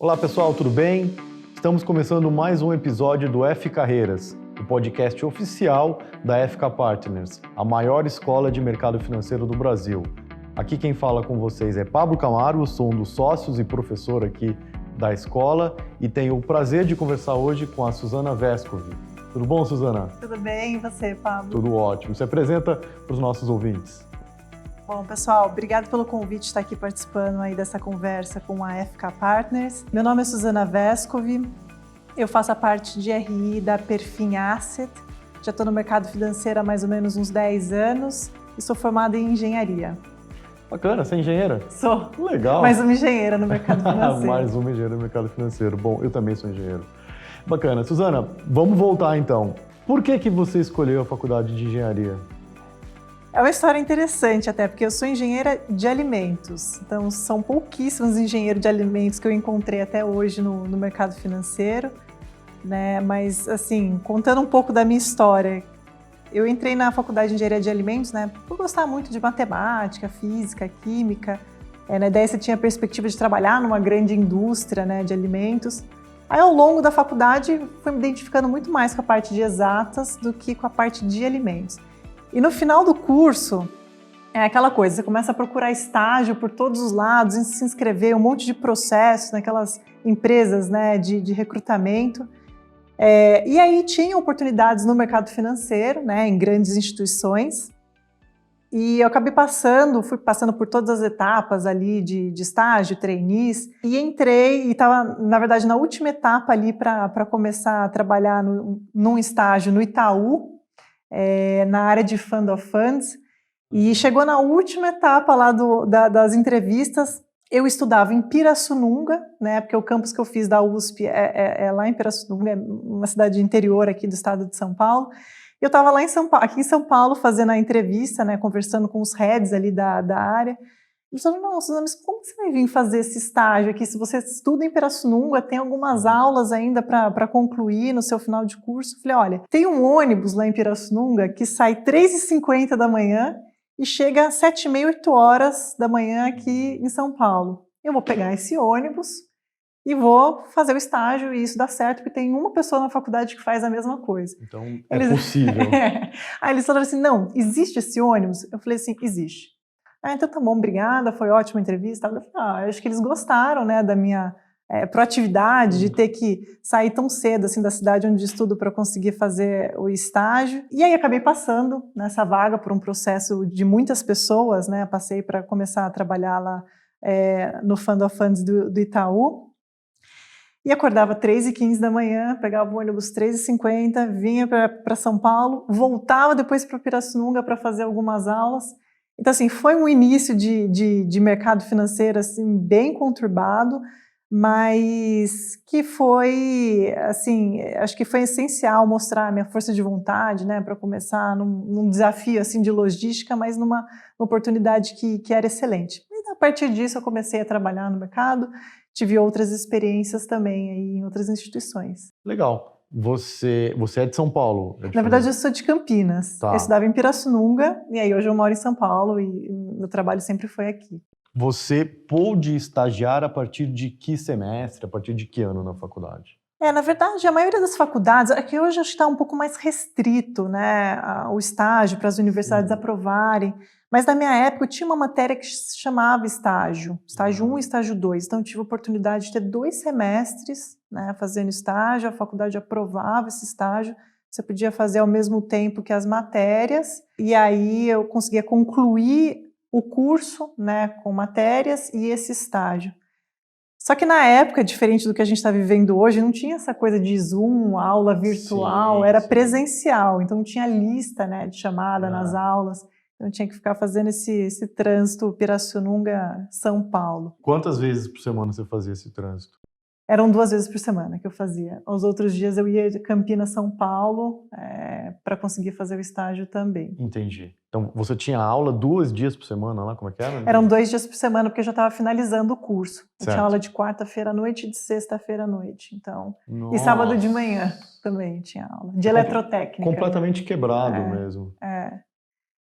Olá pessoal, tudo bem? Estamos começando mais um episódio do F Carreiras, o podcast oficial da FK Partners, a maior escola de mercado financeiro do Brasil. Aqui quem fala com vocês é Pablo Camargo, sou um dos sócios e professor aqui da escola e tenho o prazer de conversar hoje com a Suzana Vescovi. Tudo bom, Suzana? Tudo bem, e você, Pablo? Tudo ótimo. Se apresenta para os nossos ouvintes. Bom, pessoal, obrigado pelo convite de estar aqui participando aí dessa conversa com a FK Partners. Meu nome é Suzana Vescovi, eu faço a parte de RI da Perfin Asset, já estou no mercado financeiro há mais ou menos uns 10 anos e sou formada em engenharia. Bacana, você é engenheira? Sou. Legal. Mais uma engenheira no mercado financeiro. Mais uma engenheira no mercado financeiro. Bom, eu também sou engenheiro. Bacana. Suzana, vamos voltar então. Por que você escolheu a faculdade de engenharia? É uma história interessante até, porque eu sou engenheira de alimentos, então são pouquíssimos engenheiros de alimentos que eu encontrei até hoje no mercado financeiro, né? Mas assim, contando um pouco da minha história, eu entrei na faculdade de engenharia de alimentos, né, por gostar muito de matemática, física, química, na ideia você tinha a perspectiva de trabalhar numa grande indústria, né, de alimentos. Aí ao longo da faculdade fui me identificando muito mais com a parte de exatas do que com a parte de alimentos. E no final do curso, é aquela coisa, você começa a procurar estágio por todos os lados, se inscrever, um monte de processos naquelas empresas, né, de recrutamento. E aí tinha oportunidades no mercado financeiro, né, em grandes instituições. E eu acabei fui passando por todas as etapas ali de estágio, trainees, e entrei e estava, na verdade, na última etapa ali para começar a trabalhar num estágio no Itaú, na área de Fund of Funds, e chegou na última etapa lá das entrevistas. Eu estudava em Pirassununga, né, porque o campus que eu fiz da USP é lá em Pirassununga, é uma cidade interior aqui do estado de São Paulo. Eu estava lá aqui em São Paulo fazendo a entrevista, né, conversando com os heads ali da área. Eles falaram, não, Suzana, mas como você vai vir fazer esse estágio aqui? Se você estuda em Pirassununga, tem algumas aulas ainda para concluir no seu final de curso. Eu falei, olha, tem um ônibus lá em Pirassununga que sai 3h50 da manhã e chega às 7h30, 8h da manhã aqui em São Paulo. Eu vou pegar esse ônibus e vou fazer o estágio e isso dá certo, porque tem uma pessoa na faculdade que faz a mesma coisa. Então, possível. Aí eles falaram assim, não, existe esse ônibus? Eu falei assim, existe. Então tá bom, obrigada, foi ótima a entrevista. Eu falei, acho que eles gostaram, né, da minha proatividade de ter que sair tão cedo assim da cidade onde estudo para conseguir fazer o estágio. E aí acabei passando nessa vaga por um processo de muitas pessoas, né? Passei para começar a trabalhar lá no Fund of Funds do Itaú. E acordava 3h15 da manhã, pegava o ônibus 3h50, vinha para São Paulo, voltava depois para Pirassununga para fazer algumas aulas. Então, assim, foi um início de mercado financeiro assim, bem conturbado, mas que foi, assim, acho que foi essencial mostrar a minha força de vontade, né, para começar num desafio assim, de logística, mas numa oportunidade que era excelente. E a partir disso eu comecei a trabalhar no mercado, tive outras experiências também aí em outras instituições. Legal. Você é de São Paulo? Na verdade, eu sou de Campinas. Tá. Eu estudava em Pirassununga e aí hoje eu moro em São Paulo e meu trabalho sempre foi aqui. Você pôde estagiar a partir de que semestre, a partir de que ano na faculdade? Na verdade, a maioria das faculdades, aqui hoje acho que está um pouco mais restrito, né, o estágio para as universidades aprovarem, mas na minha época eu tinha uma matéria que se chamava estágio 1 e estágio 2, então eu tive a oportunidade de ter 2 semestres, né, fazendo estágio, a faculdade aprovava esse estágio, você podia fazer ao mesmo tempo que as matérias, e aí eu conseguia concluir o curso, né, com matérias e esse estágio. Só que na época, diferente do que a gente está vivendo hoje, não tinha essa coisa de Zoom, aula virtual, era presencial, então tinha lista, né, de chamada nas aulas, então tinha que ficar fazendo esse trânsito Pirassununga-São Paulo. Quantas vezes por semana você fazia esse trânsito? Eram 2 vezes por semana que eu fazia. Os outros dias eu ia de Campinas, São Paulo, para conseguir fazer o estágio também. Entendi. Então, você tinha aula 2 dias por semana lá? Como é que era? Eram 2 dias por semana, porque eu já estava finalizando o curso. Eu Certo. tinha aula de quarta-feira à noite e de sexta-feira à noite. Então, Nossa. E sábado de manhã também tinha aula. De eletrotécnica. Completamente quebrado mesmo.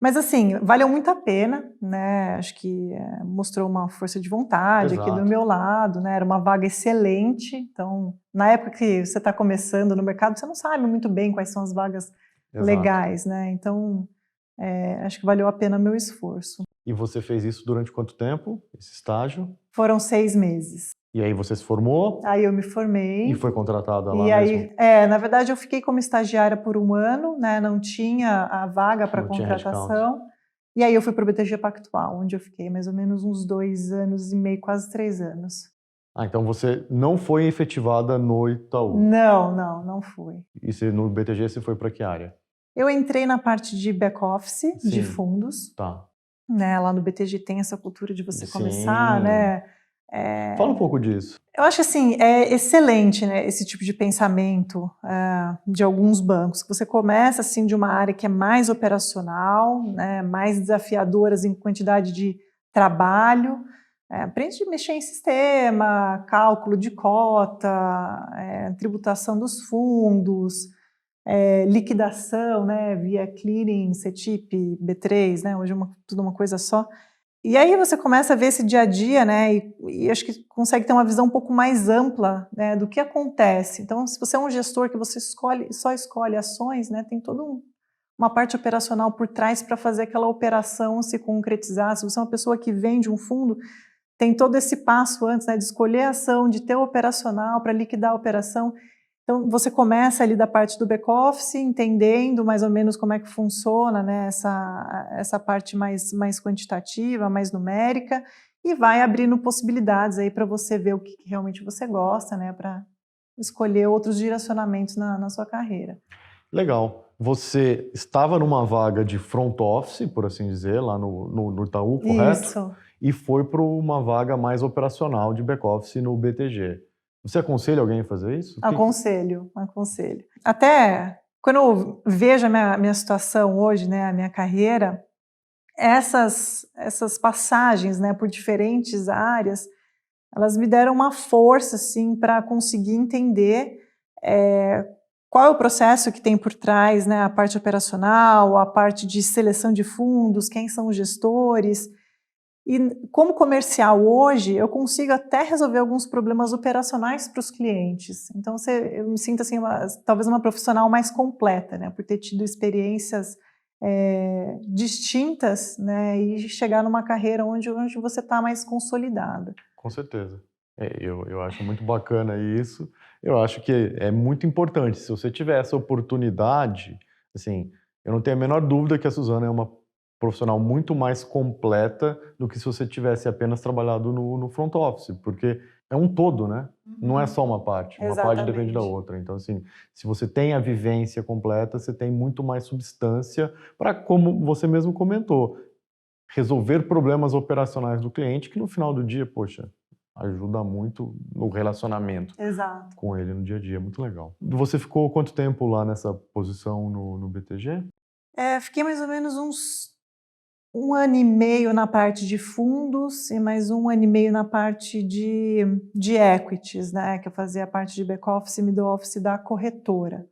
Mas assim, valeu muito a pena, né? Acho que mostrou uma força de vontade aqui do meu lado, né? Era uma vaga excelente. Então, na época que você está começando no mercado, você não sabe muito bem quais são as vagas legais, né? Então, acho que valeu a pena meu esforço. E você fez isso durante quanto tempo, esse estágio? Foram 6 meses. E aí você se formou? Aí eu me formei. E foi contratada lá e aí, mesmo? na verdade, eu fiquei como estagiária por 1 ano, né? Não tinha a vaga para contratação. E aí eu fui para o BTG Pactual, onde eu fiquei mais ou menos uns 2 anos e meio, quase 3 anos. Então você não foi efetivada no Itaú? Não fui. E no BTG você foi para que área? Eu entrei na parte de back-office, de fundos. Tá. Né? Lá no BTG tem essa cultura de você começar, né? Fala um pouco disso. Eu acho assim, é excelente, né, esse tipo de pensamento de alguns bancos. Você começa assim de uma área que é mais operacional, né, mais desafiadora em quantidade de trabalho, aprende a mexer em sistema, cálculo de cota, tributação dos fundos, liquidação, né, via clearing, CETIP, B3, né, hoje tudo uma coisa só. E aí você começa a ver esse dia a dia, né, e acho que consegue ter uma visão um pouco mais ampla, né, do que acontece. Então, se você é um gestor que você só escolhe ações, né, tem toda uma parte operacional por trás para fazer aquela operação se concretizar. Se você é uma pessoa que vende um fundo, tem todo esse passo antes, né, de escolher a ação, de ter o operacional para liquidar a operação. Então, você começa ali da parte do back-office, entendendo mais ou menos como é que funciona, né, essa parte mais quantitativa, mais numérica, e vai abrindo possibilidades aí para você ver o que realmente você gosta, né, para escolher outros direcionamentos na sua carreira. Legal. Você estava numa vaga de front office, por assim dizer, lá no Itaú, correto? Isso. E foi para uma vaga mais operacional de back-office no BTG. Você aconselha alguém a fazer isso? Aconselho. Até quando eu vejo a minha situação hoje, né, a minha carreira, essas passagens, né, por diferentes áreas, elas me deram uma força assim, para conseguir entender qual é o processo que tem por trás, né, a parte operacional, a parte de seleção de fundos, quem são os gestores. E como comercial hoje, eu consigo até resolver alguns problemas operacionais para os clientes. Então, eu me sinto assim, talvez uma profissional mais completa, né, por ter tido experiências distintas, né, e chegar numa carreira onde você está mais consolidada. Com certeza. Eu acho muito bacana isso. Eu acho que é muito importante. Se você tiver essa oportunidade, assim, eu não tenho a menor dúvida que a Suzana é uma profissional muito mais completa do que se você tivesse apenas trabalhado no front office, porque é um todo, né? Não é só uma parte. Uma parte depende da outra. Então, assim, se você tem a vivência completa, você tem muito mais substância para, como você mesmo comentou, resolver problemas operacionais do cliente, que no final do dia, poxa, ajuda muito no relacionamento com ele no dia a dia. Muito legal. Você ficou quanto tempo lá nessa posição no BTG? Fiquei mais ou menos uns 1 ano e meio na parte de fundos e mais 1 ano e meio na parte de equities, né, que eu fazia a parte de back-office e middle-office da corretora.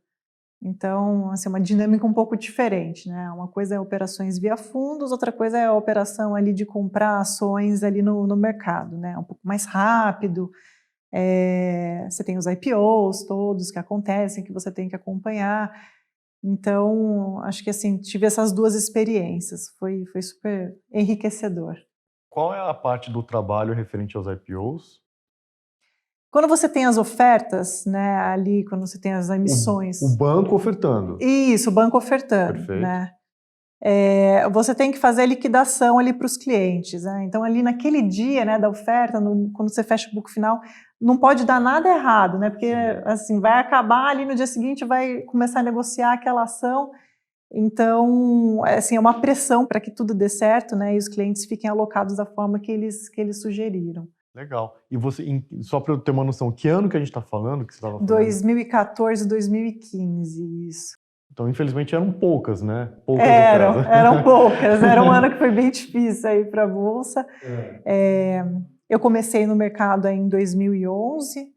Então, assim, uma dinâmica um pouco diferente, né? Uma coisa é operações via fundos, outra coisa é a operação ali de comprar ações ali no mercado, né? Um pouco mais rápido. Você tem os IPOs todos que acontecem, que você tem que acompanhar. Então, acho que assim, tive essas 2 experiências, foi super enriquecedor. Qual é a parte do trabalho referente aos IPOs? Quando você tem as ofertas, né, ali, quando você tem as emissões... O banco ofertando. Isso, o banco ofertando. Perfeito. Né? Você tem que fazer a liquidação ali para os clientes. Né? Então, ali naquele dia, né, da oferta, quando você fecha o book final, não pode dar nada errado, né? Porque assim, vai acabar ali no dia seguinte, vai começar a negociar aquela ação. Então, assim, é uma pressão para que tudo dê certo, né, e os clientes fiquem alocados da forma que eles sugeriram. Legal. E você, só para eu ter uma noção, que ano que a gente está falando? Que você estava falando? 2014, 2015, isso. Então, infelizmente, eram poucas, né? Eram poucas. Era um ano que foi bem difícil aí para a Bolsa. Eu comecei no mercado aí em 2011,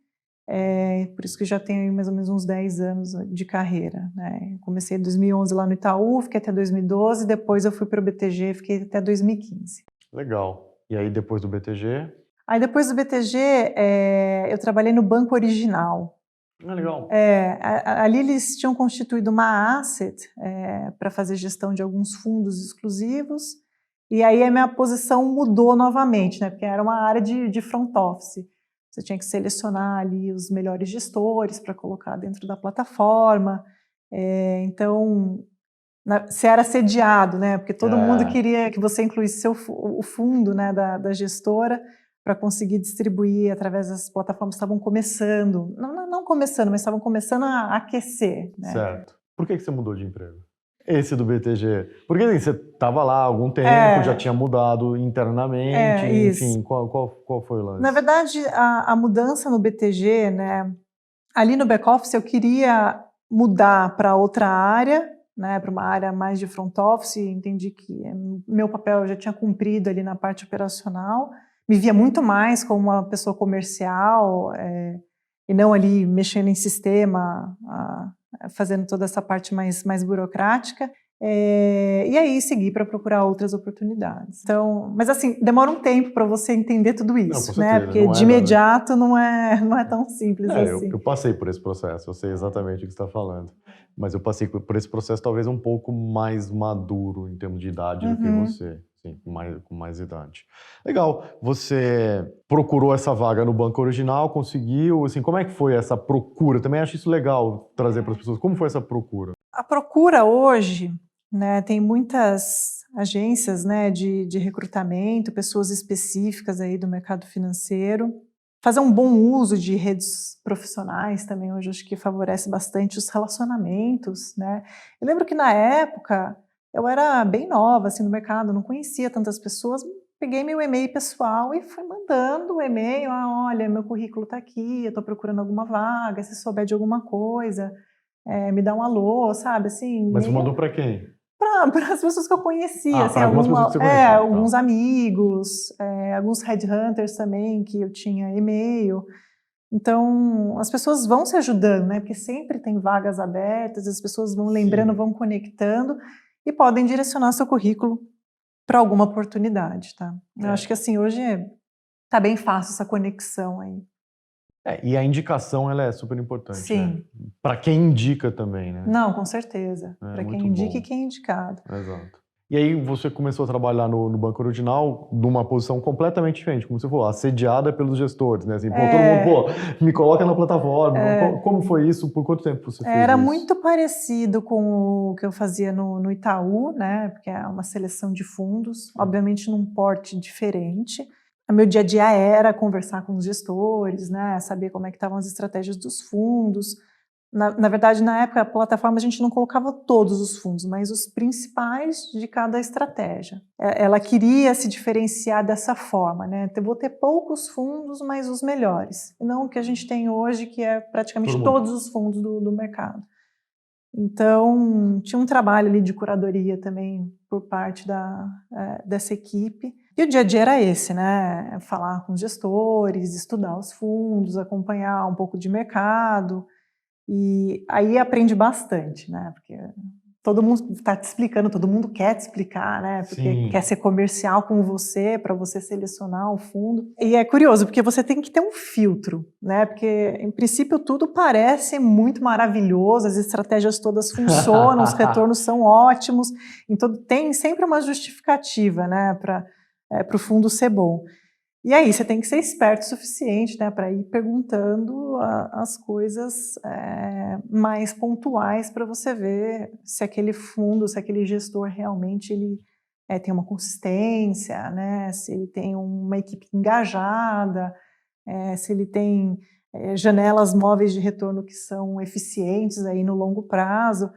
Por isso que já tenho mais ou menos uns 10 anos de carreira, né? Comecei em 2011 lá no Itaú, fiquei até 2012, depois eu fui para o BTG, fiquei até 2015. Legal. E aí depois do BTG? Aí depois do BTG, eu trabalhei no Banco Original. Legal. Ali eles tinham constituído uma asset para fazer gestão de alguns fundos exclusivos, e aí a minha posição mudou novamente, né? Porque era uma área de front office. Você tinha que selecionar ali os melhores gestores para colocar dentro da plataforma. Então, você era sediado, né? Porque todo mundo queria que você incluísse o fundo, né, da gestora para conseguir distribuir através das plataformas que estavam começando. Não começando, mas estavam começando a aquecer. Né? Certo. Por que você mudou de emprego? Esse do BTG. Porque assim, você estava lá há algum tempo, já tinha mudado internamente, enfim, qual foi o lance? Na verdade, a mudança no BTG, né, ali no back-office eu queria mudar para outra área, né, para uma área mais de front office, entendi que meu papel eu já tinha cumprido ali na parte operacional, me via muito mais como uma pessoa comercial e não ali mexendo em sistema, fazendo toda essa parte mais burocrática. E aí segui para procurar outras oportunidades. Então, mas assim, demora um tempo para você entender tudo isso, não, né? Porque de imediato não é tão simples assim. Eu passei por esse processo, eu sei exatamente o que você está falando. Mas eu passei por esse processo talvez um pouco mais maduro em termos de idade do que você. Sim, com mais idade. Legal. Você procurou essa vaga no Banco Original, conseguiu? Assim, como é que foi essa procura? Também acho isso legal trazer para as pessoas. Como foi essa procura? A procura hoje, né, tem muitas agências, né, de recrutamento, pessoas específicas aí do mercado financeiro. Fazer um bom uso de redes profissionais também hoje acho que favorece bastante os relacionamentos, né? Eu lembro que na época eu era bem nova assim no mercado, não conhecia tantas pessoas, peguei meu e-mail pessoal e fui mandando o e-mail, olha, meu currículo está aqui, eu estou procurando alguma vaga, se souber de alguma coisa, me dá um alô, sabe? Assim, mas você mandou para quem? Para as pessoas que eu conhecia, assim, algumas pessoas que você conhecia, alguns amigos, alguns headhunters também, que eu tinha e-mail. Então, as pessoas vão se ajudando, né? Porque sempre tem vagas abertas, as pessoas vão lembrando, vão conectando e podem direcionar seu currículo para alguma oportunidade, tá? Eu acho que assim, hoje tá bem fácil essa conexão aí. E a indicação, ela é super importante. Sim. Né? Para quem indica também, né? Não, com certeza. Para quem indica e quem é indicado. Exato. E aí você começou a trabalhar no Banco Original numa posição completamente diferente, como você falou, assediada pelos gestores, né? Assim, todo mundo, me coloca na plataforma. Como foi isso? Por quanto tempo você fez isso? Era muito parecido com o que eu fazia no Itaú, né? Porque é uma seleção de fundos, obviamente num porte diferente. O meu dia a dia era conversar com os gestores, né? Saber como é que estavam as estratégias dos fundos. Na verdade, na época, a plataforma a gente não colocava todos os fundos, mas os principais de cada estratégia. Ela queria se diferenciar dessa forma, né? Vou ter poucos fundos, mas os melhores. Não o que a gente tem hoje, que é praticamente todos os fundos do mercado. Então, tinha um trabalho ali de curadoria também por parte dessa equipe. E o dia a dia era esse, né? Falar com os gestores, estudar os fundos, acompanhar um pouco de mercado. E aí aprende bastante, né? Porque todo mundo está te explicando, todo mundo quer te explicar, né? Porque quer ser comercial com você, para você selecionar o fundo. E é curioso, porque você tem que ter um filtro, né? Porque, em princípio, tudo parece muito maravilhoso, as estratégias todas funcionam, os retornos são ótimos, então tem sempre uma justificativa, né? Para o fundo ser bom. E aí, você tem que ser esperto o suficiente, né, para ir perguntando as coisas mais pontuais para você ver se aquele fundo, se aquele gestor realmente ele tem uma consistência, né, se ele tem uma equipe engajada, se ele tem janelas móveis de retorno que são eficientes aí no longo prazo.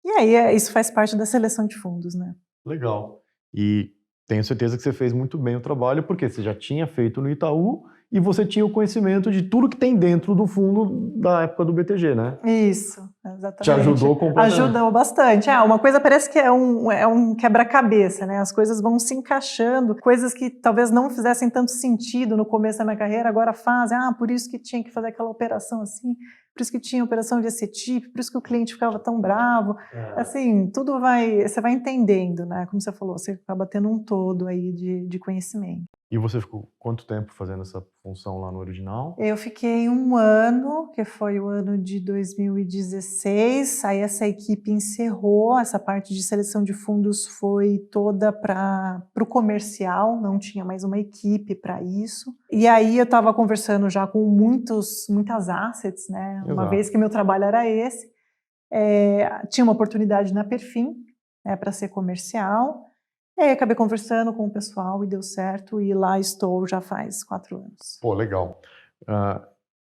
E aí, isso faz parte da seleção de fundos, né? Legal. E tenho certeza que você fez muito bem o trabalho, porque você já tinha feito no Itaú e você tinha o conhecimento de tudo que tem dentro do fundo da época do BTG, né? Isso. Exatamente. Te ajudou completamente. Ajudou bastante. Uma coisa parece que é um quebra-cabeça, né? As coisas vão se encaixando, coisas que talvez não fizessem tanto sentido no começo da minha carreira, agora fazem. Por isso que tinha que fazer aquela operação assim, por isso que tinha operação de ECTIP, por isso que o cliente ficava tão bravo. Assim, você vai entendendo, né? Como você falou, você acaba tendo um todo aí de conhecimento. E você ficou quanto tempo fazendo essa função lá no Original? Eu fiquei 1 ano, que foi o ano de 2016, aí essa equipe encerrou, essa parte de seleção de fundos foi toda para o comercial, não tinha mais uma equipe para isso. E aí eu estava conversando já com muitas assets, né? Uma vez que meu trabalho era esse, tinha uma oportunidade na Perfin, né, para ser comercial. E aí acabei conversando com o pessoal e deu certo, e lá estou já faz 4 anos. Pô, legal.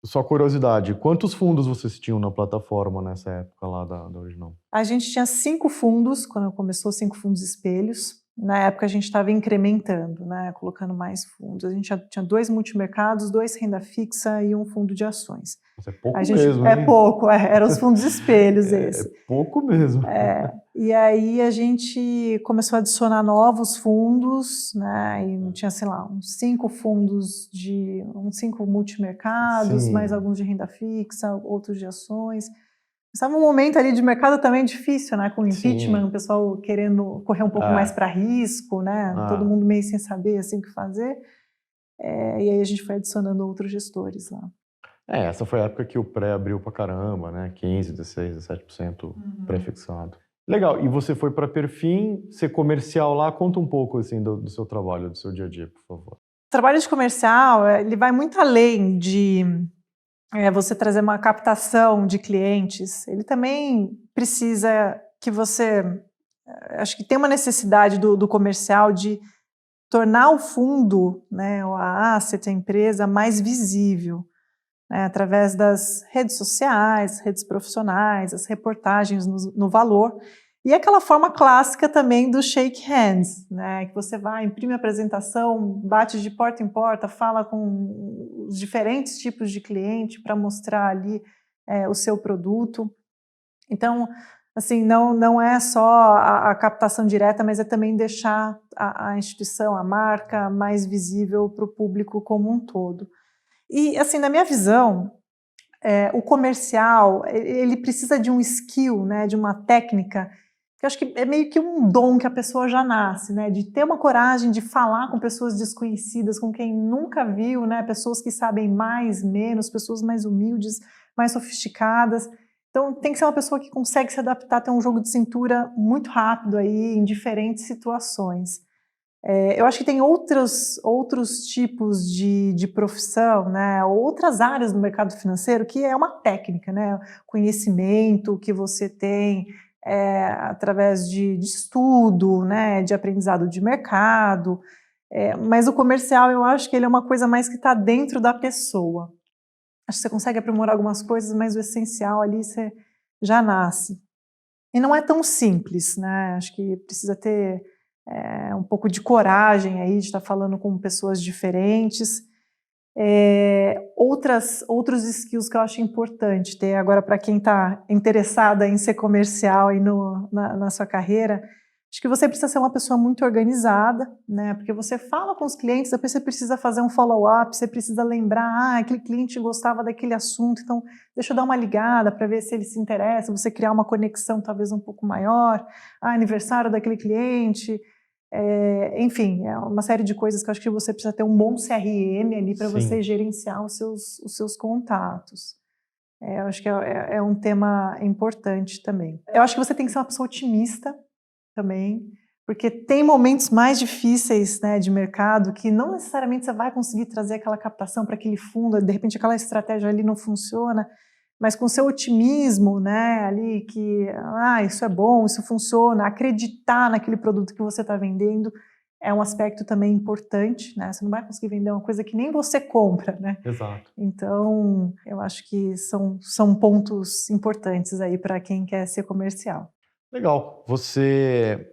Só curiosidade, quantos fundos vocês tinham na plataforma nessa época lá da Original? A gente tinha 5 fundos, quando começou, 5 fundos espelhos. Na época a gente estava incrementando, né, colocando mais fundos. A gente já tinha 2 multimercados, 2 renda fixa e 1 fundo de ações. Isso é pouco mesmo, hein? É pouco, eram os fundos espelhos esse. É pouco mesmo. E aí a gente começou a adicionar novos fundos, né, e tinha, sei lá, uns 5 fundos uns 5 multimercados, Sim. mais alguns de renda fixa, outros de ações. Estava um momento ali de mercado também difícil, né? Com o impeachment, o pessoal querendo correr um pouco mais para risco, né? Todo mundo meio sem saber assim o que fazer. E aí a gente foi adicionando outros gestores lá. Essa foi a época que o pré abriu pra caramba, né? 15%, 16%, 17% pré-fixado. Legal. E você foi para Perfin, ser comercial lá. Conta um pouco assim do seu trabalho, do seu dia a dia, por favor. O trabalho de comercial, ele vai muito além de você trazer uma captação de clientes. Ele também precisa que você... Acho que tem uma necessidade do comercial de tornar o fundo, né, a asset, a empresa, mais visível, né, através das redes sociais, redes profissionais, as reportagens no valor. E aquela forma clássica também do shake hands, né, que você vai, imprime a apresentação, bate de porta em porta, fala com os diferentes tipos de cliente para mostrar ali o seu produto. Então, assim, não é só a captação direta, mas é também deixar a instituição, a marca, mais visível para o público como um todo. E, assim, na minha visão, o comercial, ele precisa de um skill, né, de uma técnica, que eu acho que é meio que um dom que a pessoa já nasce, né, de ter uma coragem de falar com pessoas desconhecidas, com quem nunca viu, né, pessoas que sabem mais, menos, pessoas mais humildes, mais sofisticadas. Então, tem que ser uma pessoa que consegue se adaptar, ter um jogo de cintura muito rápido aí, em diferentes situações. Eu acho que tem outros tipos de profissão, né, outras áreas do mercado financeiro que é uma técnica, né, conhecimento que você tem através de estudo, né, de aprendizado de mercado, mas o comercial eu acho que ele é uma coisa mais que está dentro da pessoa. Acho que você consegue aprimorar algumas coisas, mas o essencial ali você já nasce. E não é tão simples, né, acho que precisa ter um pouco de coragem aí de estar falando com pessoas diferentes. Outros skills que eu acho importante ter agora para quem está interessada em ser comercial aí na sua carreira, acho que você precisa ser uma pessoa muito organizada, né? Porque você fala com os clientes, depois você precisa fazer um follow-up, você precisa lembrar, aquele cliente gostava daquele assunto, então deixa eu dar uma ligada para ver se ele se interessa, você criar uma conexão talvez um pouco maior, aniversário daquele cliente... enfim, é uma série de coisas que eu acho que você precisa ter um bom CRM ali para você gerenciar os seus contatos. Eu acho que é um tema importante também. Eu acho que você tem que ser uma pessoa otimista também, porque tem momentos mais difíceis, né, de mercado que não necessariamente você vai conseguir trazer aquela captação para aquele fundo, de repente aquela estratégia ali não funciona, mas com seu otimismo, né, ali que, isso é bom, isso funciona, acreditar naquele produto que você está vendendo é um aspecto também importante, né, você não vai conseguir vender uma coisa que nem você compra, né. Exato. Então, eu acho que são pontos importantes aí para quem quer ser comercial. Legal. Você,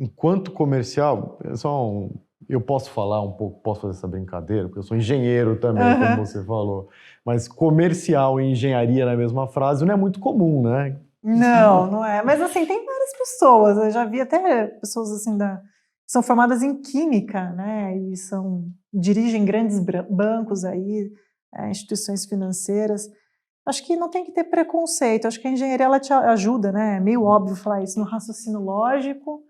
enquanto comercial, só Eu posso falar um pouco, posso fazer essa brincadeira, porque eu sou engenheiro também, Uhum. como você falou. Mas comercial e engenharia na mesma frase não é muito comum, né? Não, não é. Mas assim, tem várias pessoas. Eu já vi até pessoas assim que são formadas em química, né? E dirigem grandes bancos aí, instituições financeiras. Acho que não tem que ter preconceito. Acho que a engenharia ela te ajuda, né? É meio óbvio falar isso no raciocínio lógico.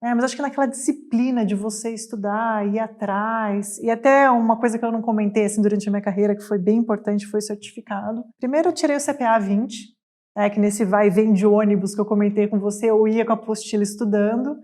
Mas acho que naquela disciplina de você estudar, ir atrás, e até uma coisa que eu não comentei assim, durante a minha carreira, que foi bem importante, foi o certificado. Primeiro eu tirei o CPA 20, que nesse vai e vem de ônibus que eu comentei com você, eu ia com a apostila estudando.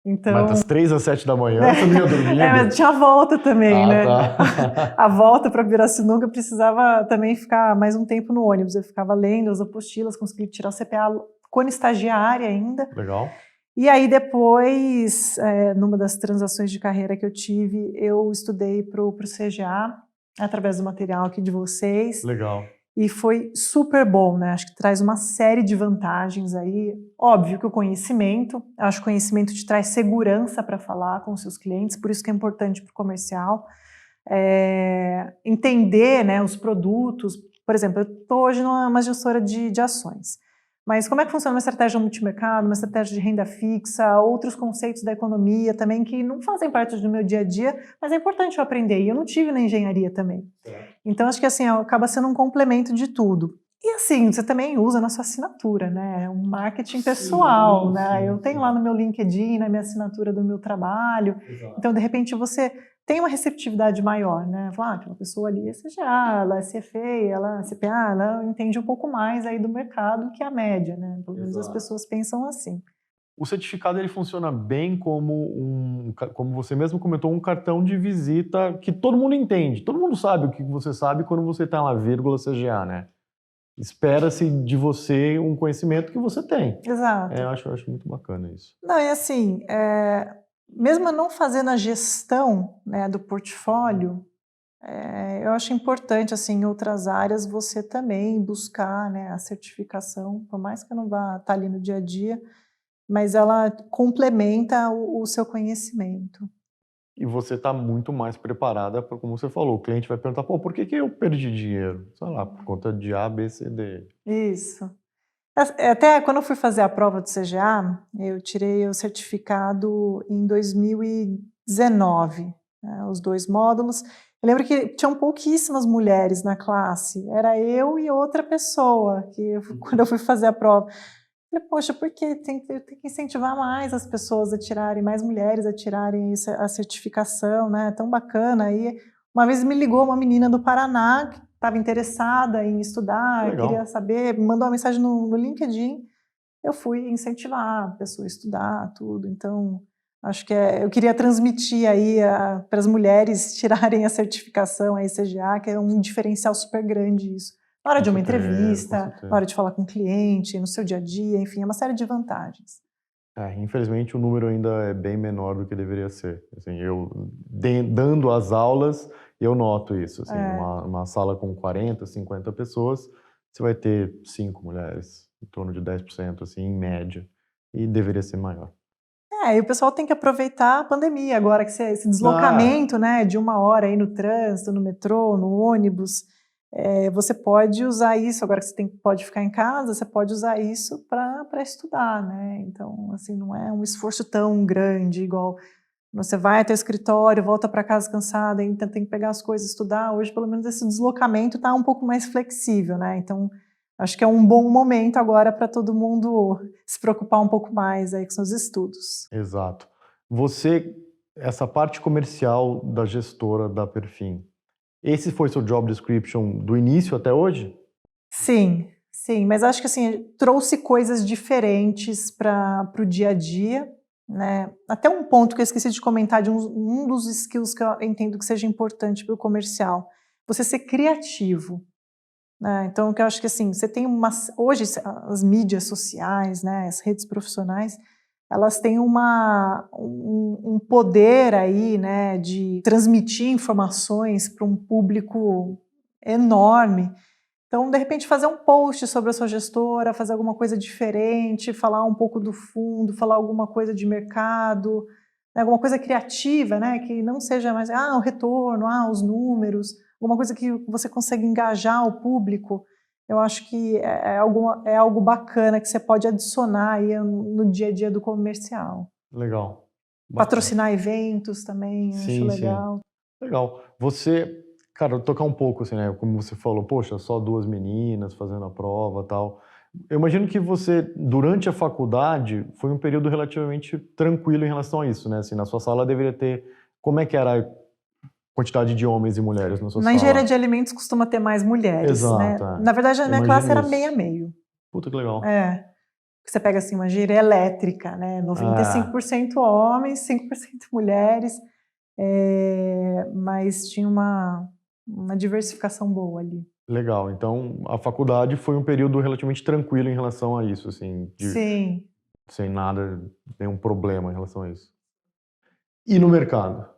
Então, mas das 3 às 7 da manhã você não ia dormindo? Mas tinha a volta também, né? Tá. A volta para Pirassununga eu precisava também ficar mais um tempo no ônibus. Eu ficava lendo as apostilas, consegui tirar o CPA quando estagiária ainda. Legal. E aí depois, numa das transações de carreira que eu tive, eu estudei para o CGA, através do material aqui de vocês. Legal. E foi super bom, né? Acho que traz uma série de vantagens aí. Óbvio que o conhecimento, acho que o conhecimento te traz segurança para falar com os seus clientes, por isso que é importante para o comercial. Entender, né, os produtos. Por exemplo, eu estou hoje numa gestora de ações. Mas como é que funciona uma estratégia multimercado, uma estratégia de renda fixa, outros conceitos da economia também que não fazem parte do meu dia a dia, mas é importante eu aprender. E eu não tive na engenharia também. Então, acho que assim, acaba sendo um complemento de tudo. E assim, você também usa na sua assinatura, né? Um marketing pessoal, né? Eu tenho lá no meu LinkedIn, na minha assinatura do meu trabalho. Exato. Então, de repente, você tem uma receptividade maior, né? Falar, aquela pessoa ali é CGA, ela é CFA, ela é CPA, ela entende um pouco mais aí do mercado que a média, né? Pelo menos as pessoas pensam assim. O certificado ele funciona bem como como você mesmo comentou, um cartão de visita que todo mundo entende. Todo mundo sabe o que você sabe quando você está lá, vírgula CGA, né? Espera-se de você um conhecimento que você tem. Exato. Eu acho muito bacana isso. Não, e assim, mesmo não fazendo a gestão, né, do portfólio, eu acho importante, assim, em outras áreas, você também buscar, né, a certificação, por mais que eu não vá estar ali no dia a dia, mas ela complementa o seu conhecimento. E você está muito mais preparada para, como você falou, o cliente vai perguntar, pô, por que eu perdi dinheiro? Sei lá, por conta de A, B, C, D. Isso. Até quando eu fui fazer a prova do CGA, eu tirei o certificado em 2019, né, os 2 módulos. Eu lembro que tinham pouquíssimas mulheres na classe, era eu e outra pessoa, quando eu fui fazer a prova. Eu falei, poxa, por que tem que incentivar mais as pessoas a tirarem, mais mulheres a tirarem a certificação, né? Tão bacana. Aí, uma vez me ligou uma menina do Paraná que estava interessada em estudar, Legal. queria saber, me mandou uma mensagem no LinkedIn. Eu fui incentivar a pessoa a estudar, tudo. Então, acho que eu queria transmitir aí para as mulheres tirarem a certificação aí CGA, que é um diferencial super grande isso. Na hora de uma entrevista, na hora de falar com o cliente, no seu dia a dia, enfim, é uma série de vantagens. Infelizmente o número ainda é bem menor do que deveria ser. Assim, eu dando as aulas, eu noto isso. Assim, uma sala com 40, 50 pessoas, você vai ter 5 mulheres, em torno de 10%, assim, em média. E deveria ser maior. E o pessoal tem que aproveitar a pandemia agora, que esse deslocamento, né, de 1 hora aí no trânsito, no metrô, no ônibus, você pode usar isso, agora que você pode ficar em casa, você pode usar isso para estudar, né? Então, assim, não é um esforço tão grande, igual você vai até o escritório, volta para casa cansada, ainda tem que pegar as coisas, estudar. Hoje, pelo menos, esse deslocamento está um pouco mais flexível, né? Então, acho que é um bom momento agora para todo mundo se preocupar um pouco mais aí com seus estudos. Exato. Essa parte comercial da gestora da Perfin, esse foi seu job description do início até hoje? Sim, mas acho que assim, trouxe coisas diferentes para o dia a dia, né? Até um ponto que eu esqueci de comentar de um dos skills que eu entendo que seja importante para o comercial, você ser criativo. Então, que eu acho que assim, você tem hoje as mídias sociais, né, as redes profissionais, elas têm um poder aí, né, de transmitir informações para um público enorme. Então, de repente, fazer um post sobre a sua gestora, fazer alguma coisa diferente, falar um pouco do fundo, falar alguma coisa de mercado, né? Alguma coisa criativa, né? Que não seja mais o retorno, os números, alguma coisa que você consegue engajar o público. Eu acho que é algo bacana que você pode adicionar aí no dia a dia do comercial. Legal. Bacana. Patrocinar eventos também, eu acho legal. Sim. Legal. Você, cara, tocar um pouco, assim, né? Como você falou, poxa, só 2 meninas fazendo a prova e tal. Eu imagino que você, durante a faculdade, foi um período relativamente tranquilo em relação a isso, né? Assim, na sua sala deveria ter... Como é que era a quantidade de homens e mulheres na sua Na sala? engenharia de alimentos costuma ter mais mulheres, Exato, né? Na verdade, a minha classe era meio a isso. meio. Puta que legal. Você pega assim uma engenharia elétrica, né? 95% homens, 5% mulheres, mas tinha uma diversificação boa ali. Legal. Então, a faculdade foi um período relativamente tranquilo em relação a isso, assim, Sim. sem nada, nenhum problema em relação a isso. E no mercado?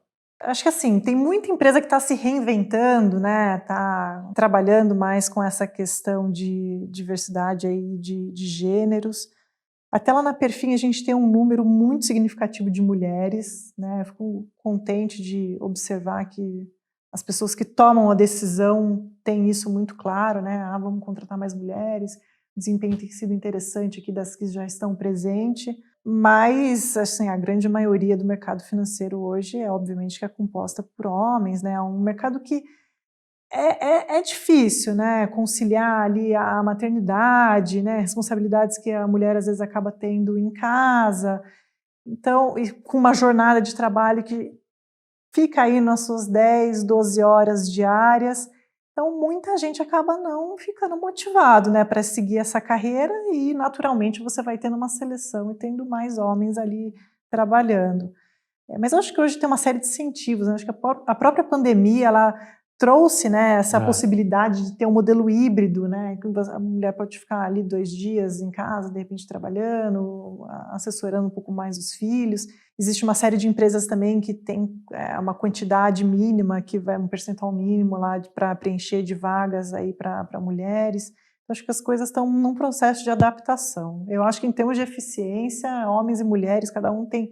Acho que assim, tem muita empresa que está se reinventando, né? Está trabalhando mais com essa questão de diversidade aí de gêneros. Até lá na Perfin a gente tem um número muito significativo de mulheres, né? Fico contente de observar que as pessoas que tomam a decisão têm isso muito claro, né? Vamos contratar mais mulheres. O desempenho tem sido interessante aqui das que já estão presentes. Mas, assim, a grande maioria do mercado financeiro hoje obviamente, que é composta por homens, né? É um mercado que é difícil, né? Conciliar ali a maternidade, né? Responsabilidades que a mulher às vezes acaba tendo em casa. Então, e com uma jornada de trabalho que fica aí nas suas 10, 12 horas diárias. Então, muita gente acaba não ficando motivado, né, para seguir essa carreira e, naturalmente, você vai tendo uma seleção e tendo mais homens ali trabalhando. Mas eu acho que hoje tem uma série de incentivos, né? Acho que a própria pandemia, ela trouxe, né, essa possibilidade de ter um modelo híbrido, né, que a mulher pode ficar ali 2 dias em casa, de repente trabalhando, assessorando um pouco mais os filhos. Existe uma série de empresas também que tem uma quantidade mínima, que vai um percentual mínimo lá para preencher de vagas aí para mulheres. Então, acho que as coisas estão num processo de adaptação. Eu acho que em termos de eficiência, homens e mulheres, cada um tem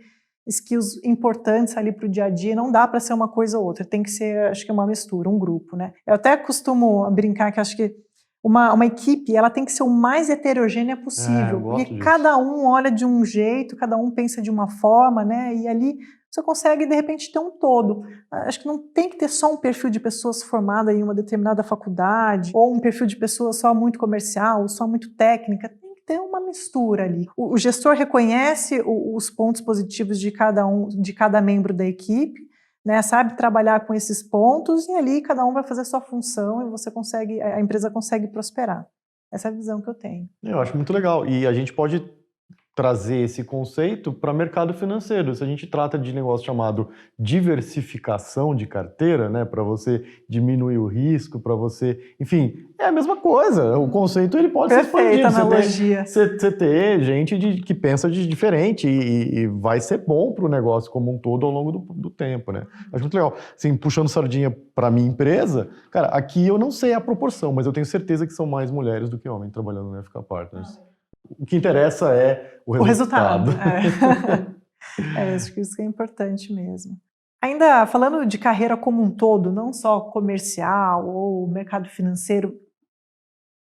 skills importantes ali para o dia a dia, não dá para ser uma coisa ou outra, tem que ser, acho que uma mistura, um grupo, né? Eu até costumo brincar que acho que uma equipe, ela tem que ser o mais heterogênea possível, porque cada um olha de um jeito, cada um pensa de uma forma, né? E ali você consegue, de repente, ter um todo. Acho que não tem que ter só um perfil de pessoas formadas em uma determinada faculdade, ou um perfil de pessoas só muito comercial, ou só muito técnica. Tem uma mistura ali. O gestor reconhece os pontos positivos de cada membro da equipe, né, sabe trabalhar com esses pontos e ali cada um vai fazer a sua função e a empresa consegue prosperar. Essa é a visão que eu tenho. Eu acho muito legal. E a gente pode trazer esse conceito para mercado financeiro. Se a gente trata de negócio chamado diversificação de carteira, né, para você diminuir o risco, para você, enfim, é a mesma coisa. O conceito ele pode ser expandido. Analogia. Você ter gente que pensa de diferente e vai ser bom para o negócio como um todo ao longo do tempo, né? Acho muito legal. Assim, puxando sardinha para minha empresa, cara, aqui eu não sei a proporção, mas eu tenho certeza que são mais mulheres do que homens trabalhando na FK Partners. O que interessa é o resultado. Acho que isso que é importante mesmo. Ainda falando de carreira como um todo, não só comercial ou mercado financeiro,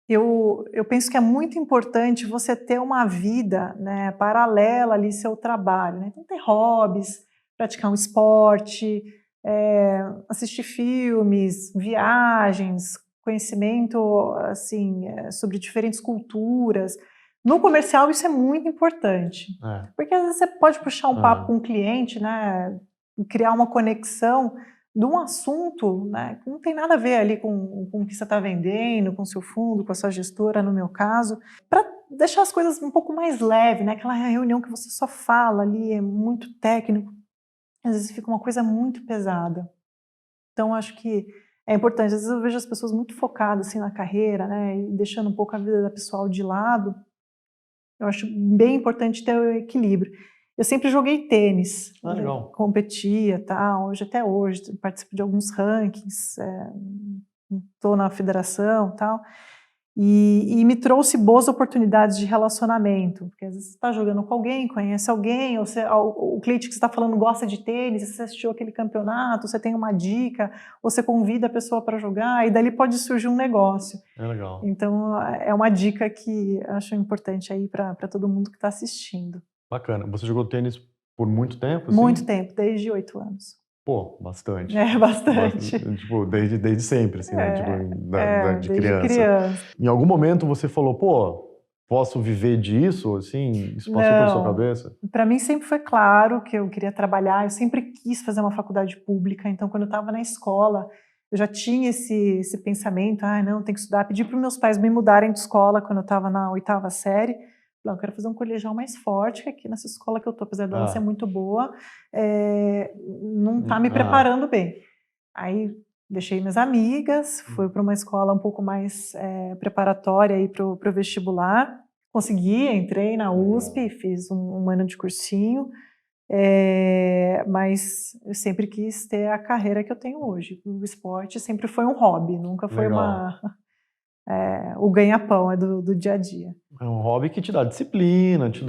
eu penso que é muito importante você ter uma vida, né, paralela ali ao seu trabalho. Né? Então, ter hobbies, praticar um esporte, assistir filmes, viagens, conhecimento assim, sobre diferentes culturas. No comercial isso é muito importante, porque às vezes você pode puxar um papo com um cliente, né, e criar uma conexão de um assunto, né, que não tem nada a ver ali com o que você está vendendo, com o seu fundo, com a sua gestora, no meu caso, para deixar as coisas um pouco mais leves, né, aquela reunião que você só fala ali, é muito técnico, às vezes fica uma coisa muito pesada. Então, acho que é importante. Às vezes eu vejo as pessoas muito focadas assim, na carreira, né, e deixando um pouco a vida pessoal de lado. Eu acho bem importante ter o equilíbrio. Eu sempre joguei tênis, competia, tal, até hoje participo de alguns rankings, estou na federação, tal. E me trouxe boas oportunidades de relacionamento, porque às vezes você está jogando com alguém, conhece alguém, ou o cliente que você está falando gosta de tênis, você assistiu aquele campeonato, você tem uma dica, ou você convida a pessoa para jogar, e dali pode surgir um negócio. É legal. Então, é uma dica que acho importante aí para todo mundo que está assistindo. Bacana. Você jogou tênis por muito tempo, assim? Muito tempo, desde 8 anos. Pô, bastante. É, bastante. Tipo, desde sempre, assim, né? Tipo, de Desde criança. criança. Em algum momento você falou, pô, posso viver disso, assim? Isso passou pela sua cabeça? Para mim sempre foi claro que eu queria trabalhar, eu sempre quis fazer uma faculdade pública, então quando eu estava na escola, eu já tinha esse pensamento, não, tem que estudar. Pedi para os meus pais me mudarem de escola quando eu estava na 8ª série. Falei, eu quero fazer um colegial mais forte, que aqui nessa escola que eu estou, apesar dela ser muito boa, não está me preparando bem. Aí deixei minhas amigas, fui para uma escola um pouco mais preparatória para o vestibular. Consegui, entrei na USP, fiz um ano de cursinho, mas eu sempre quis ter a carreira que eu tenho hoje. O esporte sempre foi um hobby, nunca foi o ganha-pão, do dia a dia. É um hobby que te dá disciplina, te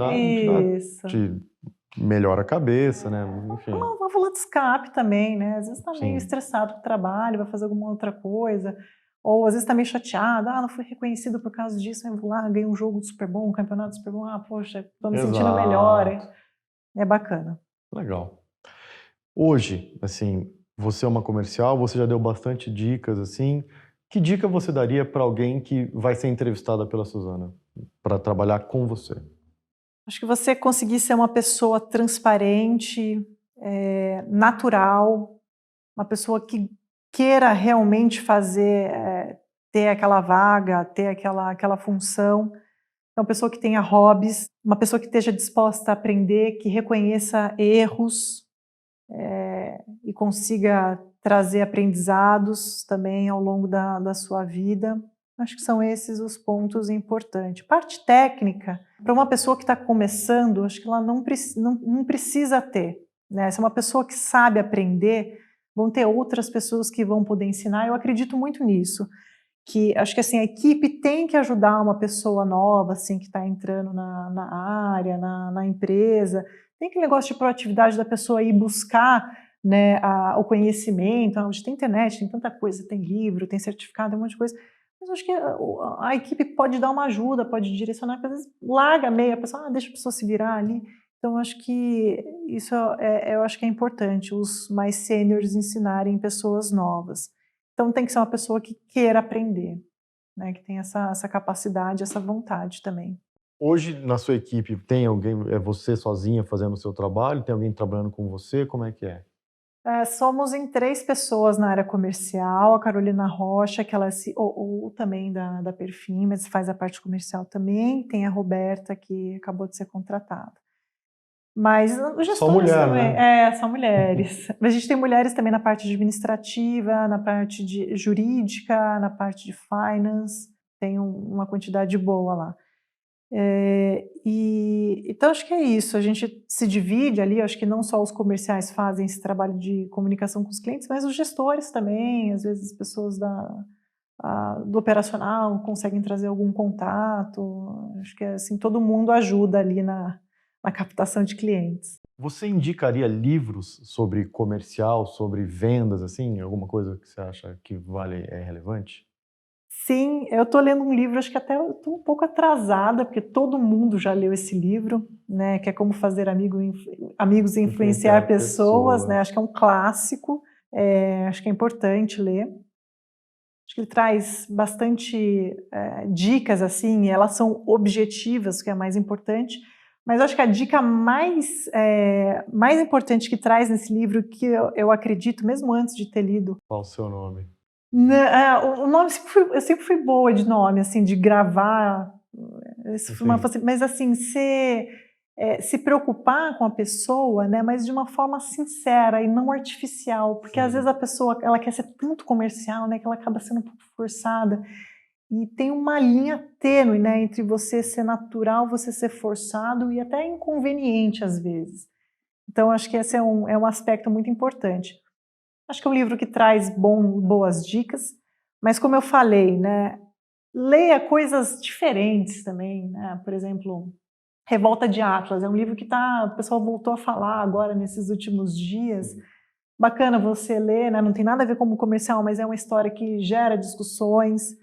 melhora a cabeça, né? Enfim. Uma válvula de escape também, né? Às vezes tá meio estressado com o trabalho, vai fazer alguma outra coisa, ou às vezes tá meio chateado, não fui reconhecido por causa disso, eu vou lá, ganhei um jogo super bom, um campeonato super bom, poxa, tô me sentindo melhor, hein? É bacana. Legal. Hoje, assim, você é uma comercial, você já deu bastante dicas, assim. Que dica você daria para alguém que vai ser entrevistada pela Suzana, para trabalhar com você? Acho que você conseguir ser uma pessoa transparente, natural, uma pessoa que queira realmente ter aquela vaga, ter aquela função. É uma pessoa que tenha hobbies, uma pessoa que esteja disposta a aprender, que reconheça erros e consiga trazer aprendizados também ao longo da sua vida. Acho que são esses os pontos importantes. Parte técnica, para uma pessoa que está começando, acho que ela não precisa ter, né? Se é uma pessoa que sabe aprender, vão ter outras pessoas que vão poder ensinar. Eu acredito muito nisso. Que acho que assim, a equipe tem que ajudar uma pessoa nova assim, que está entrando na área, na empresa. Tem aquele negócio de proatividade da pessoa ir buscar, né, o conhecimento. Hoje tem internet, tem tanta coisa, tem livro, tem certificado, tem um monte de coisa. Mas acho que a equipe pode dar uma ajuda, pode direcionar, porque às vezes larga meio, a pessoa, deixa a pessoa se virar ali. Então, acho que isso eu acho que é importante, os mais sêniores ensinarem pessoas novas. Então, tem que ser uma pessoa que queira aprender, né, que tem essa capacidade, essa vontade também. Hoje, na sua equipe, tem alguém, é você sozinha fazendo o seu trabalho? Tem alguém trabalhando com você? Como é que é? Somos em 3 pessoas na área comercial, a Carolina Rocha, que ela é CEO também da Perfim, mas faz a parte comercial também, tem a Roberta, que acabou de ser contratada. Mas os gestores Só mulher, também, né? são mulheres. Mas a gente tem mulheres também na parte administrativa, na parte de jurídica, na parte de finance, tem uma quantidade boa lá. Então acho que é isso, a gente se divide ali, acho que não só os comerciais fazem esse trabalho de comunicação com os clientes, mas os gestores também, às vezes as pessoas do operacional conseguem trazer algum contato, acho que assim, todo mundo ajuda ali na captação de clientes. Você indicaria livros sobre comercial, sobre vendas, assim? Alguma coisa que você acha que é relevante? Sim, eu estou lendo um livro, acho que até estou um pouco atrasada, porque todo mundo já leu esse livro, né, que é Como Fazer Amigos e Influenciar Pessoas, né, acho que é um clássico, acho que é importante ler. Acho que ele traz bastante dicas, assim, e elas são objetivas, que é mais importante, mas acho que a dica mais importante que traz nesse livro, que eu acredito, mesmo antes de ter lido... Qual o seu nome? O nome, eu sempre fui boa de nome, assim, de gravar, mas assim, se preocupar com a pessoa, né, mas de uma forma sincera e não artificial, porque às vezes a pessoa ela quer ser tanto comercial, né, que ela acaba sendo um pouco forçada, e tem uma linha tênue, né, entre você ser natural, você ser forçado e até inconveniente às vezes. Então acho que esse é um aspecto muito importante. Acho que é um livro que traz boas dicas, mas como eu falei, né, leia coisas diferentes também, né? Por exemplo, Revolta de Atlas, é um livro que o pessoal voltou a falar agora nesses últimos dias. Bacana você ler, né? Não tem nada a ver como comercial, mas é uma história que gera discussões.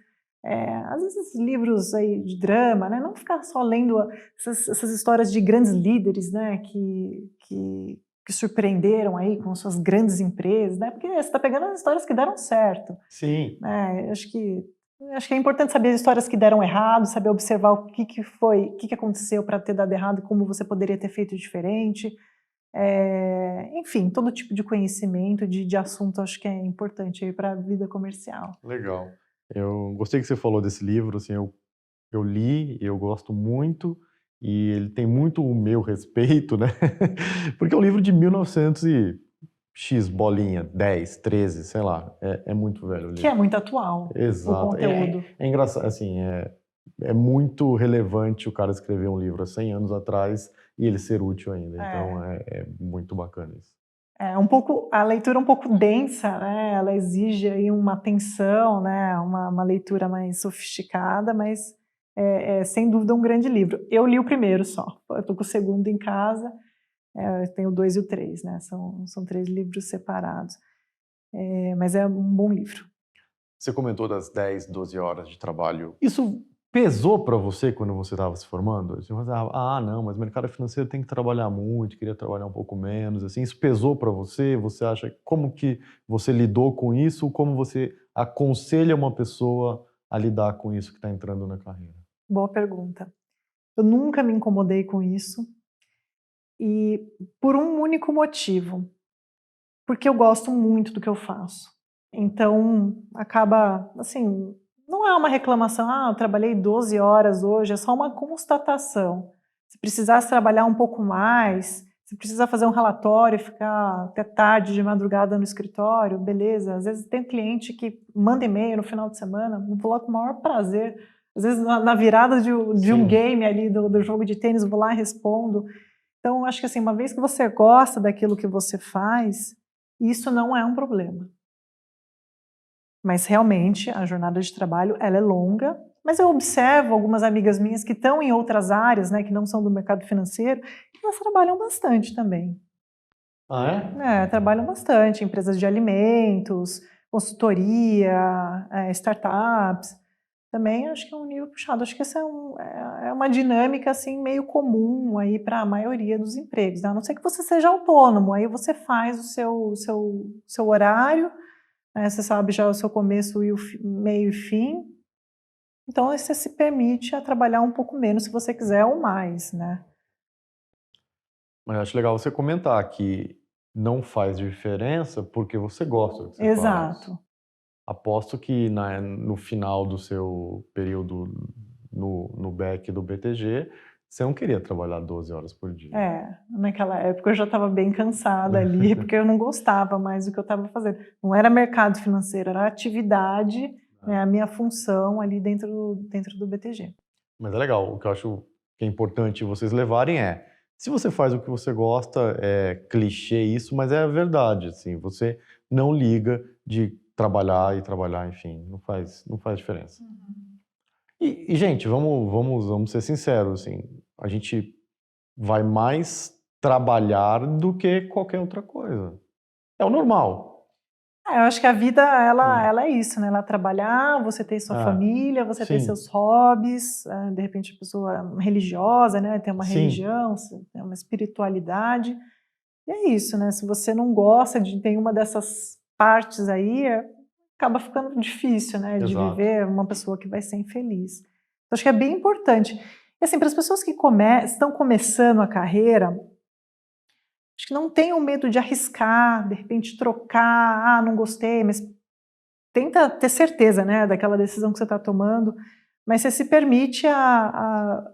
Às vezes livros aí de drama, né? Não ficar só lendo essas histórias de grandes líderes, né? Que surpreenderam aí com suas grandes empresas, né? Porque você está pegando as histórias que deram certo. Sim. Né? Acho que é importante saber as histórias que deram errado, saber observar o que foi, o que aconteceu para ter dado errado e como você poderia ter feito diferente. Enfim, todo tipo de conhecimento, de assunto, acho que é importante para a vida comercial. Legal. Eu gostei que você falou desse livro, assim, eu li, eu gosto muito, e ele tem muito o meu respeito, né? Porque é um livro de 1900 e X bolinha, 10, 13, sei lá, é muito velho o livro. Que é muito atual, Exato. o conteúdo. É engraçado, assim, é muito relevante o cara escrever um livro há 100 anos atrás e ele ser útil ainda, então é muito bacana isso. A leitura é um pouco densa, né? Ela exige aí uma atenção, né? Uma leitura mais sofisticada, mas é sem dúvida um grande livro. Eu li o primeiro só, eu estou com o segundo em casa, eu tenho o 2 e o 3, né? São 3 livros separados, mas é um bom livro. Você comentou das 10, 12 horas de trabalho. Isso pesou para você quando você estava se formando? Você pensava, não, mas o mercado financeiro tem que trabalhar muito, queria trabalhar um pouco menos, assim, isso pesou para você? Você acha, como que você lidou com isso? Como você aconselha uma pessoa a lidar com isso que está entrando na carreira? Boa pergunta. Eu nunca me incomodei com isso, e por um único motivo, porque eu gosto muito do que eu faço. Então, acaba, assim, não é uma reclamação, eu trabalhei 12 horas hoje, é só uma constatação. Se precisasse trabalhar um pouco mais, se precisar fazer um relatório e ficar até tarde de madrugada no escritório, beleza. Às vezes tem cliente que manda e-mail no final de semana, eu vou lá com o maior prazer. Às vezes na virada de um game ali, do jogo de tênis, eu vou lá e respondo. Então, acho que assim, uma vez que você gosta daquilo que você faz, isso não é um problema. Mas realmente a jornada de trabalho ela é longa, mas eu observo algumas amigas minhas que estão em outras áreas, né, que não são do mercado financeiro, e elas trabalham bastante também. Ah, é? Trabalham bastante, empresas de alimentos, consultoria, startups. Também acho que é um nível puxado. Acho que essa é uma dinâmica assim meio comum aí para a maioria dos empregos, né? A não ser que você seja autônomo, aí você faz o seu horário, né? Você sabe já o seu começo e o meio e fim. Então você se permite a trabalhar um pouco menos se você quiser ou mais, né? Mas acho legal você comentar que não faz diferença porque você gosta do que você faz. Exato. Aposto que no final do seu período no back do BTG, você não queria trabalhar 12 horas por dia. Naquela época eu já estava bem cansada ali, porque eu não gostava mais do que eu estava fazendo. Não era mercado financeiro, era atividade, né, a minha função ali dentro do BTG. Mas é legal, o que eu acho que é importante vocês levarem se você faz o que você gosta, é clichê isso, mas é a verdade, assim, você não liga de trabalhar, enfim, não faz diferença. E gente, vamos ser sinceros, assim, a gente vai mais trabalhar do que qualquer outra coisa. É o normal. Eu acho que a vida, ela é isso, né? Ela trabalhar, você ter sua família, você ter seus hobbies, de repente a pessoa religiosa, né? Tem uma religião, tem uma espiritualidade. E é isso, né? Se você não gosta de nenhuma dessas partes aí, acaba ficando difícil, né? De viver uma pessoa que vai ser infeliz. Então, acho que é bem importante. E assim, para as pessoas que estão começando a carreira, acho que não tenham medo de arriscar, de repente trocar, não gostei, mas tenta ter certeza, né, daquela decisão que você está tomando, mas você se permite a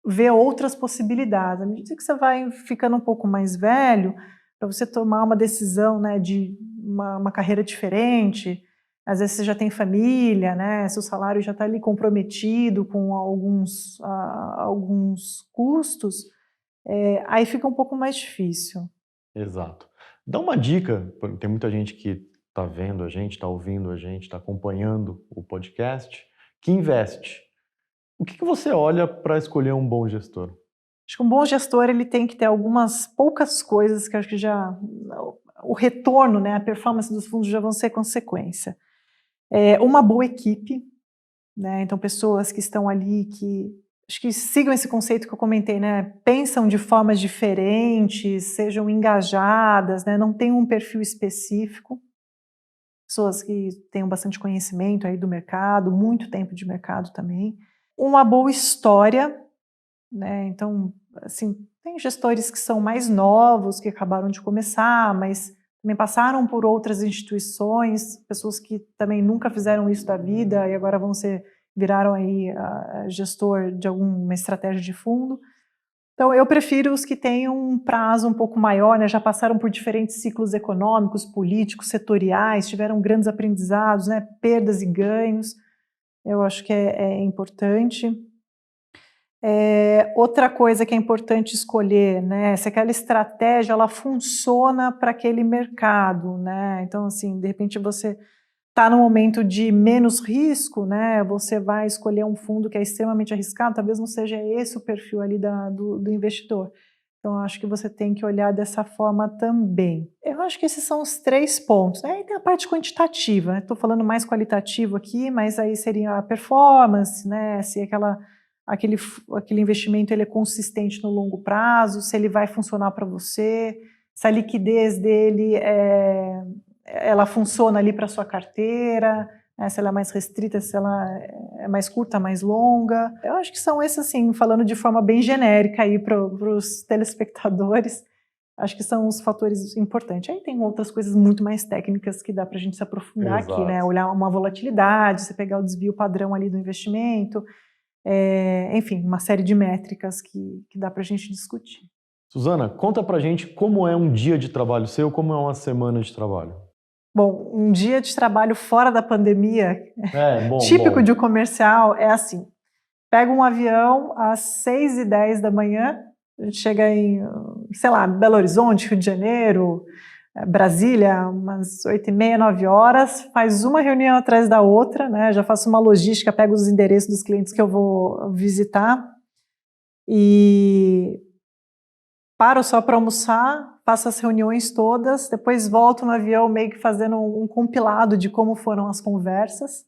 ver outras possibilidades. À medida que você vai ficando um pouco mais velho, para você tomar uma decisão, né, de uma carreira diferente, às vezes você já tem família, né, seu salário já está ali comprometido com alguns custos, aí fica um pouco mais difícil. Exato. Dá uma dica, tem muita gente que está vendo a gente, está ouvindo a gente, está acompanhando o podcast, que investe. O que você olha para escolher um bom gestor? Acho que um bom gestor ele tem que ter algumas poucas coisas que eu acho que já o retorno, né, a performance dos fundos já vão ser consequência. Uma boa equipe, né, então pessoas que estão ali que acho que sigam esse conceito que eu comentei, né, pensam de formas diferentes, sejam engajadas, né, não tem um perfil específico, pessoas que tenham bastante conhecimento aí do mercado, muito tempo de mercado também, uma boa história, né, então, assim, tem gestores que são mais novos, que acabaram de começar, mas também passaram por outras instituições, pessoas que também nunca fizeram isso da vida e agora viraram aí gestor de alguma estratégia de fundo. Então, eu prefiro os que tenham um prazo um pouco maior, né, já passaram por diferentes ciclos econômicos, políticos, setoriais, tiveram grandes aprendizados, né, perdas e ganhos, eu acho que é importante. Outra coisa que é importante escolher, né, se aquela estratégia ela funciona para aquele mercado, né, então assim, de repente você está num momento de menos risco, né, você vai escolher um fundo que é extremamente arriscado, talvez não seja esse o perfil ali do investidor. Então, eu acho que você tem que olhar dessa forma também. Eu acho que esses são os 3 pontos, né, e tem a parte quantitativa, estou falando mais qualitativo aqui, mas aí seria a performance, né, se aquele investimento ele é consistente no longo prazo, se ele vai funcionar para você, se a liquidez dele ela funciona ali para a sua carteira, né, se ela é mais restrita, se ela é mais curta, mais longa. Eu acho que são esses, assim, falando de forma bem genérica aí para os telespectadores, acho que são os fatores importantes. Aí tem outras coisas muito mais técnicas que dá para a gente se aprofundar aqui, né? Olhar uma volatilidade, você pegar o desvio padrão ali do investimento, enfim, uma série de métricas que dá para a gente discutir. Suzana, conta pra gente como é um dia de trabalho seu, como é uma semana de trabalho. Bom, um dia de trabalho fora da pandemia, típico bom. de um comercial, é assim, pega um avião às 6h10 da manhã, a gente chega em, sei lá, Belo Horizonte, Rio de Janeiro, Brasília, umas 8h30, 9h, faz uma reunião atrás da outra, né? Já faço uma logística, pego os endereços dos clientes que eu vou visitar e paro só para almoçar, faço as reuniões todas, depois volto no avião meio que fazendo um compilado de como foram as conversas.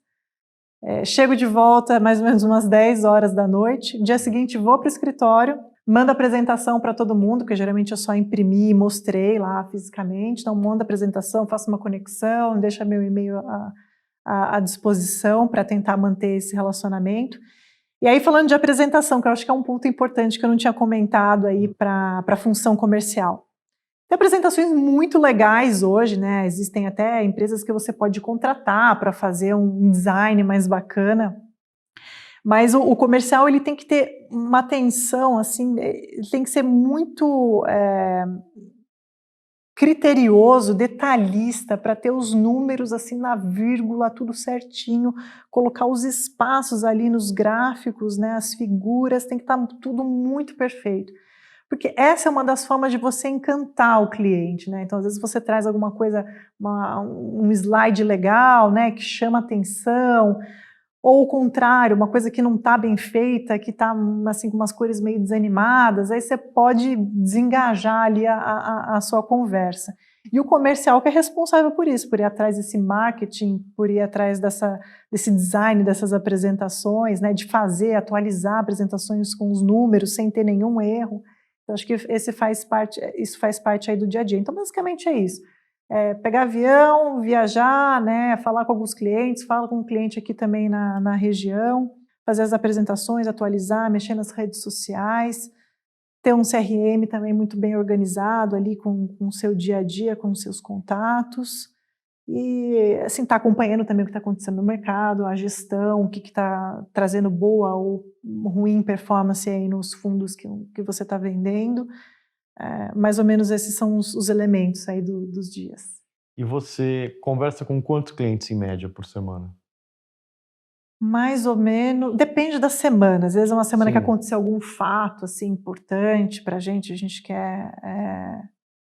Chego de volta mais ou menos umas 10h da noite, dia seguinte vou para o escritório, mando a apresentação para todo mundo, que geralmente eu só imprimi e mostrei lá fisicamente, então mando a apresentação, faço uma conexão, deixo meu e-mail à disposição para tentar manter esse relacionamento. E aí falando de apresentação, que eu acho que é um ponto importante que eu não tinha comentado aí para a função comercial. Tem apresentações muito legais hoje, né? Existem até empresas que você pode contratar para fazer um design mais bacana. Mas o comercial ele tem que ter uma atenção, assim, ele tem que ser muito criterioso, detalhista, para ter os números assim na vírgula, tudo certinho, colocar os espaços ali nos gráficos, né? As figuras, tem que estar tudo muito perfeito. Porque essa é uma das formas de você encantar o cliente, né? Então, às vezes você traz alguma coisa, um slide legal, né, que chama atenção, ou o contrário, uma coisa que não está bem feita, que está assim, com umas cores meio desanimadas, aí você pode desengajar ali a sua conversa. E o comercial que é responsável por isso, por ir atrás desse marketing, por ir atrás desse design, dessas apresentações, né, de atualizar apresentações com os números sem ter nenhum erro. Eu acho que isso faz parte aí do dia a dia. Então, basicamente é isso. Pegar avião, viajar, né, falar com alguns clientes, falo com um cliente aqui também na região, fazer as apresentações, atualizar, mexer nas redes sociais, ter um CRM também muito bem organizado ali com o seu dia a dia, com os seus contatos. E, assim, tá acompanhando também o que está acontecendo no mercado, a gestão, o que está trazendo boa ou ruim performance aí nos fundos que você está vendendo. Mais ou menos esses são os elementos aí dos dias. E você conversa com quantos clientes em média por semana? Mais ou menos, depende da semana. Às vezes é uma semana Sim. que aconteceu algum fato assim, importante para a gente quer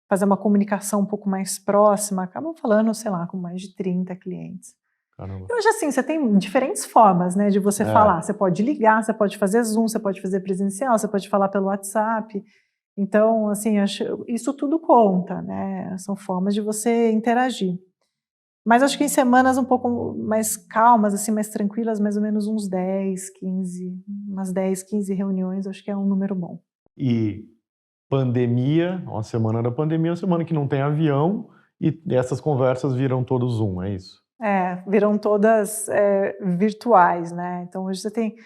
fazer uma comunicação um pouco mais próxima, acabam falando, sei lá, com mais de 30 clientes. Caramba. Eu acho assim, você tem diferentes formas, né, de você falar. Você pode ligar, você pode fazer Zoom, você pode fazer presencial, você pode falar pelo WhatsApp. Então, assim, isso tudo conta, né? São formas de você interagir. Mas acho que em semanas um pouco mais calmas, assim, mais tranquilas, mais ou menos umas 10, 15 reuniões, acho que é um número bom. E pandemia, uma semana da pandemia, uma semana que não tem avião, e essas conversas viram todo Zoom, é isso? Viram todas virtuais, né? Então hoje você tem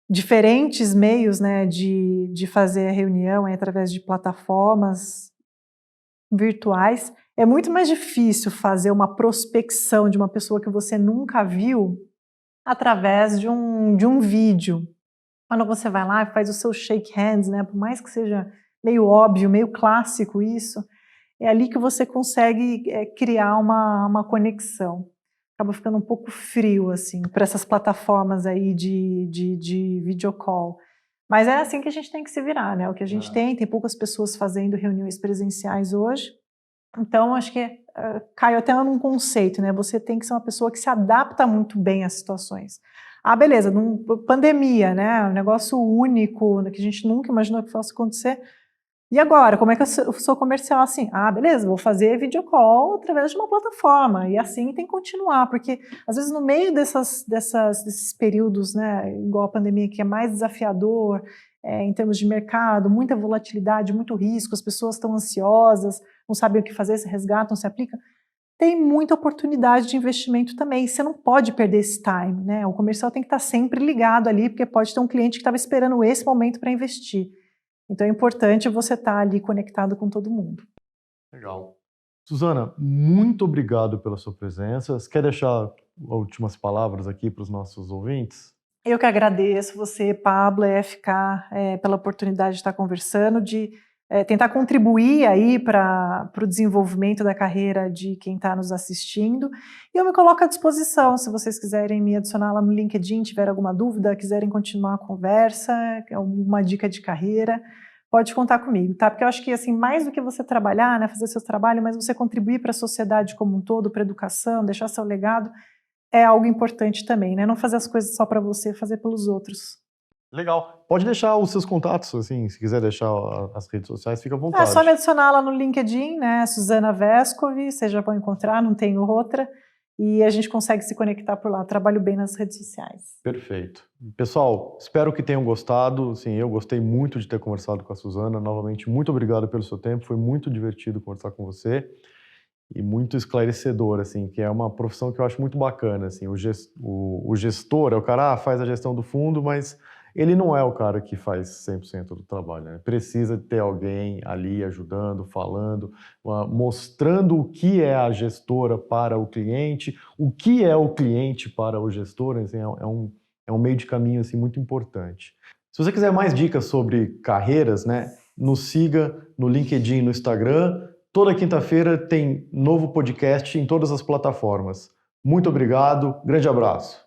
diferentes meios, né, de fazer a reunião através de plataformas virtuais. É muito mais difícil fazer uma prospecção de uma pessoa que você nunca viu através de um vídeo. Quando você vai lá e faz o seu shake hands, né, por mais que seja meio óbvio, meio clássico isso, é ali que você consegue criar uma conexão. Acaba ficando um pouco frio, assim, para essas plataformas aí de video call. Mas é assim que a gente tem que se virar, né? O que a gente tem poucas pessoas fazendo reuniões presenciais hoje. Então, acho que cai até num conceito, né? Você tem que ser uma pessoa que se adapta muito bem às situações. Beleza, pandemia, né? Um negócio único, que a gente nunca imaginou que fosse acontecer. E agora, como é que eu sou comercial assim? Beleza, vou fazer video call através de uma plataforma, e assim tem que continuar, porque às vezes no meio desses períodos, né, igual a pandemia, que é mais desafiador em termos de mercado, muita volatilidade, muito risco, as pessoas estão ansiosas, não sabem o que fazer, se resgatam, se aplicam, tem muita oportunidade de investimento também, você não pode perder esse time, né? O comercial tem que estar sempre ligado ali, porque pode ter um cliente que estava esperando esse momento para investir. Então é importante você estar ali conectado com todo mundo. Legal. Suzana, muito obrigado pela sua presença. Você quer deixar últimas palavras aqui para os nossos ouvintes? Eu que agradeço você, Pablo, FK, pela oportunidade de estar conversando, de tentar contribuir aí para o desenvolvimento da carreira de quem está nos assistindo. E eu me coloco à disposição, se vocês quiserem me adicionar lá no LinkedIn, tiver alguma dúvida, quiserem continuar a conversa, alguma dica de carreira, pode contar comigo, tá? Porque eu acho que, assim, mais do que você trabalhar, né, fazer seu trabalho, mas você contribuir para a sociedade como um todo, para a educação, deixar seu legado, é algo importante também, né? Não fazer as coisas só para você, fazer pelos outros. Legal. Pode deixar os seus contatos, assim, se quiser deixar as redes sociais, fica à vontade. É só me adicionar lá no LinkedIn, né? Suzana Vescovi, vocês já vão encontrar, não tenho outra. E a gente consegue se conectar por lá. Trabalho bem nas redes sociais. Perfeito. Pessoal, espero que tenham gostado. Sim, eu gostei muito de ter conversado com a Suzana. Novamente, muito obrigado pelo seu tempo. Foi muito divertido conversar com você e muito esclarecedor, assim, que é uma profissão que eu acho muito bacana. Assim, o gestor é o cara, faz a gestão do fundo, mas ele não é o cara que faz 100% do trabalho, né? Precisa ter alguém ali ajudando, falando, mostrando o que é a gestora para o cliente, o que é o cliente para o gestor, assim, é um meio de caminho assim, muito importante. Se você quiser mais dicas sobre carreiras, né, nos siga no LinkedIn, no Instagram. Toda quinta-feira tem novo podcast em todas as plataformas. Muito obrigado, grande abraço.